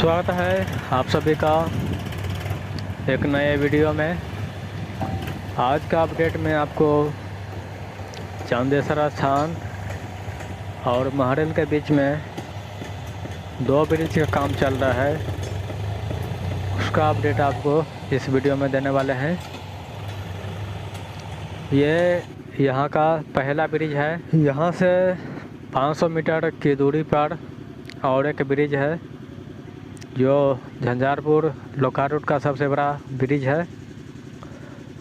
स्वागत है आप सभी का एक नए वीडियो में। आज का अपडेट में आपको चांदेसरा स्थान और महरेल के बीच में दो ब्रिज का काम चल रहा है, उसका अपडेट आपको इस वीडियो में देने वाले हैं। ये यहाँ का पहला ब्रिज है। यहाँ से 500 मीटर की दूरी पर और एक ब्रिज है जो झंझारपुर लोकारुट का सबसे बड़ा ब्रिज है।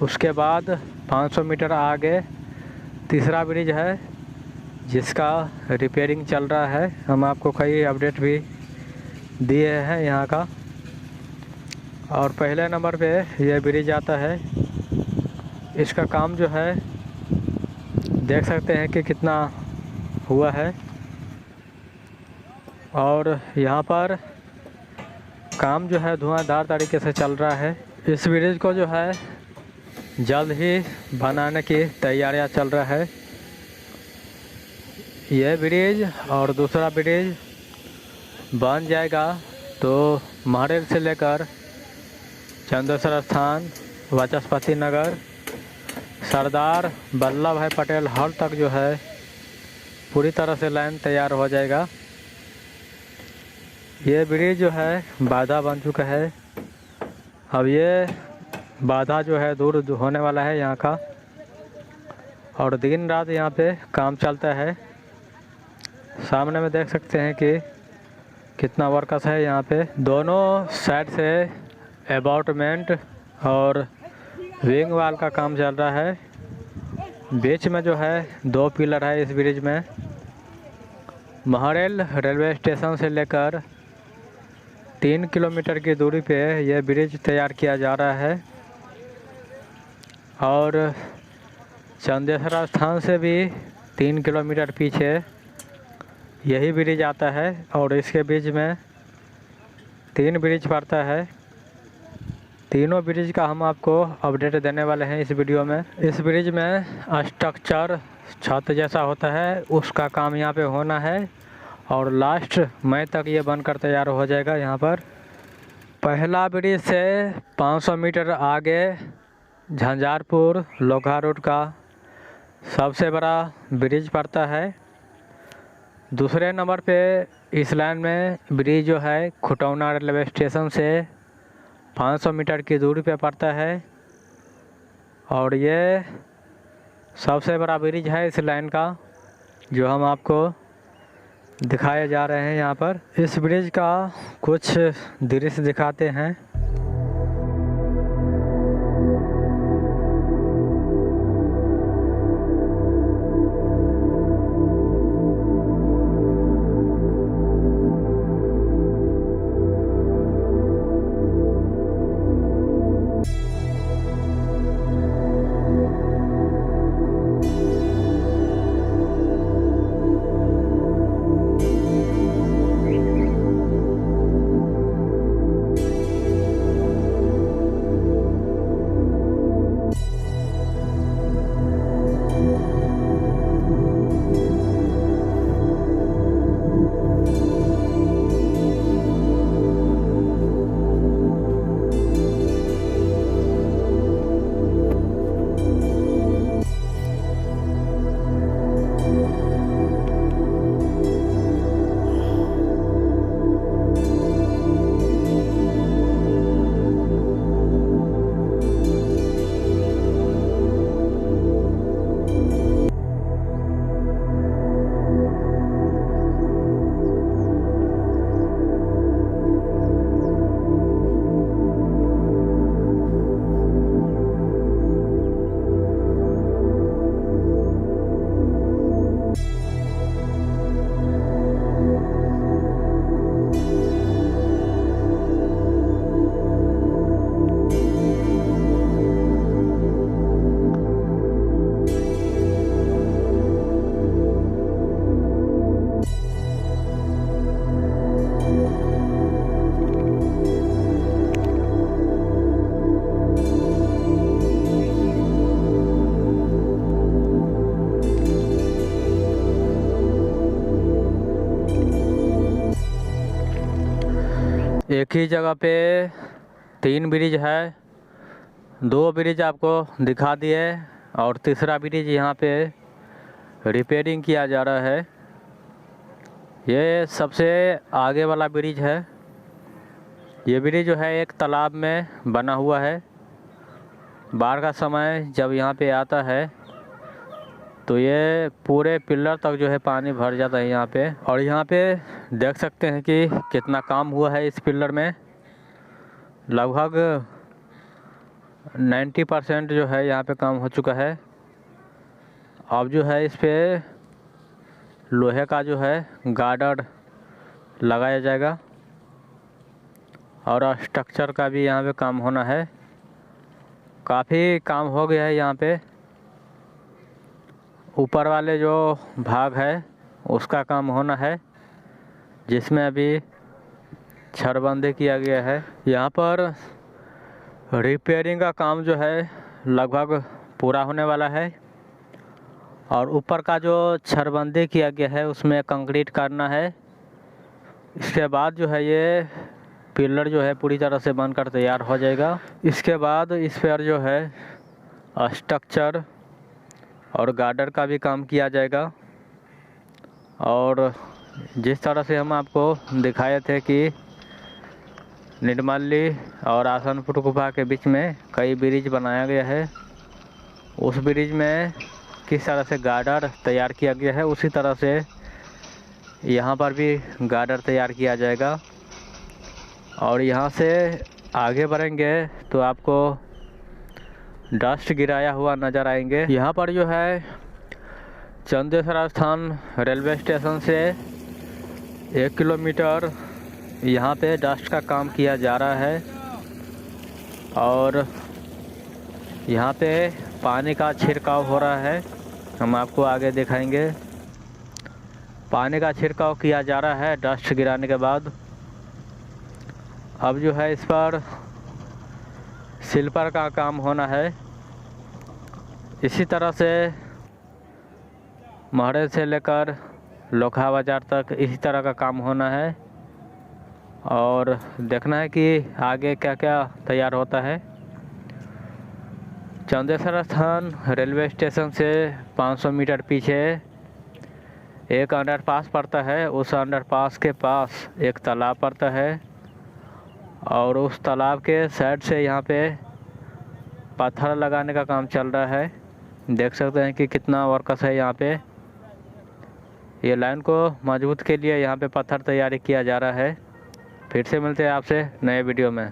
उसके बाद 500 मीटर आगे तीसरा ब्रिज है जिसका रिपेयरिंग चल रहा है। हम आपको कई अपडेट भी दिए हैं यहाँ का। और पहले नंबर पे यह ब्रिज आता है। इसका काम जो है देख सकते हैं कि कितना हुआ है। और यहाँ पर काम जो है धुआंधार तरीके से चल रहा है। इस ब्रिज को जो है जल्द ही बनाने की तैयारियां चल रहा है। यह ब्रिज और दूसरा ब्रिज बन जाएगा तो महरेल से लेकर चंदेसर स्थान, वाचस्पति नगर, सरदार वल्लभ भाई पटेल हॉल तक जो है पूरी तरह से लाइन तैयार हो जाएगा। ये ब्रिज जो है बाधा बन चुका है। अब ये बाधा जो है दूर होने वाला है यहाँ का। और दिन रात यहाँ पे काम चलता है। सामने में देख सकते हैं कि कितना वर्कर्स है यहाँ पे। दोनों साइड से अबाउटमेंट और विंग वाल का काम चल रहा है। बीच में जो है दो पिलर है इस ब्रिज में। महरेल रेलवे स्टेशन से लेकर 3 किलोमीटर की दूरी पे यह ब्रिज तैयार किया जा रहा है। और चंदेसरा स्थान से भी 3 किलोमीटर पीछे यही ब्रिज आता है। और इसके बीच में 3 ब्रिज पड़ता है। तीनों ब्रिज का हम आपको अपडेट देने वाले हैं इस वीडियो में। इस ब्रिज में स्ट्रक्चर छत जैसा होता है, उसका काम यहाँ पे होना है और लास्ट मई तक ये बनकर तैयार हो जाएगा। यहाँ पर पहला ब्रिज से 500 मीटर आगे झंझारपुर लोकारुट का सबसे बड़ा ब्रिज पड़ता है। दूसरे नंबर पे इस लाइन में ब्रिज जो है खुटौना रेलवे स्टेशन से 500 मीटर की दूरी पे पड़ता है। और ये सबसे बड़ा ब्रिज है इस लाइन का जो हम आपको दिखाए जा रहे हैं यहाँ पर। इस ब्रिज का कुछ दृश्य दिखाते हैं। एक ही जगह पे 3 ब्रिज है, 2 ब्रिज आपको दिखा दिए और तीसरा ब्रिज यहाँ पे रिपेयरिंग किया जा रहा है। ये सबसे आगे वाला ब्रिज है। ये ब्रिज जो है एक तालाब में बना हुआ है। बाढ़ का समय जब यहाँ पे आता है तो ये पूरे पिलर तक जो है पानी भर जाता है यहाँ पे। और यहाँ पे देख सकते हैं कि कितना काम हुआ है इस पिलर में। लगभग 90% जो है यहाँ पे काम हो चुका है। अब जो है इस पे लोहे का जो है गार्डर लगाया जाएगा और स्ट्रक्चर का भी यहाँ पे काम होना है। काफ़ी काम हो गया है यहाँ पे। ऊपर वाले जो भाग है उसका काम होना है, जिसमें अभी छड़बंदी किया गया है। यहाँ पर रिपेयरिंग का काम जो है लगभग पूरा होने वाला है और ऊपर का जो छड़बंदी किया गया है उसमें कंक्रीट करना है। इसके बाद जो है ये पिलर जो है पूरी तरह से बनकर तैयार हो जाएगा। इसके बाद इस पर जो है स्ट्रक्चर और गार्डर का भी काम किया जाएगा। और जिस तरह से हम आपको दिखाए थे कि निर्मली और आसनपुर गुफा के बीच में कई ब्रिज बनाया गया है, उस ब्रिज में किस तरह से गार्डर तैयार किया गया है उसी तरह से यहाँ पर भी गार्डर तैयार किया जाएगा। और यहाँ से आगे बढ़ेंगे तो आपको डस्ट गिराया हुआ नज़र आएंगे। यहाँ पर जो है चंदेसर स्थान रेलवे स्टेशन से 1 किलोमीटर यहाँ पे डस्ट का काम किया जा रहा है और यहाँ पे पानी का छिड़काव हो रहा है। हम आपको आगे दिखाएंगे। पानी का छिड़काव किया जा रहा है डस्ट गिराने के बाद। अब जो है इस पर स्लीपर का काम होना है। इसी तरह से महरे से लेकर लोखा बाजार तक इसी तरह का काम होना है और देखना है कि आगे क्या क्या तैयार होता है। चंदेसर स्थान रेलवे स्टेशन से 500 मीटर पीछे एक अंडरपास पड़ता है। उस अंडरपास के पास एक तालाब पड़ता है और उस तालाब के साइड से यहाँ पे पत्थर लगाने का काम चल रहा है। देख सकते हैं कि कितना वर्कर्स है यहाँ पे। ये लाइन को मजबूत के लिए यहाँ पे पत्थर तैयारी किया जा रहा है। फिर से मिलते हैं आपसे नए वीडियो में।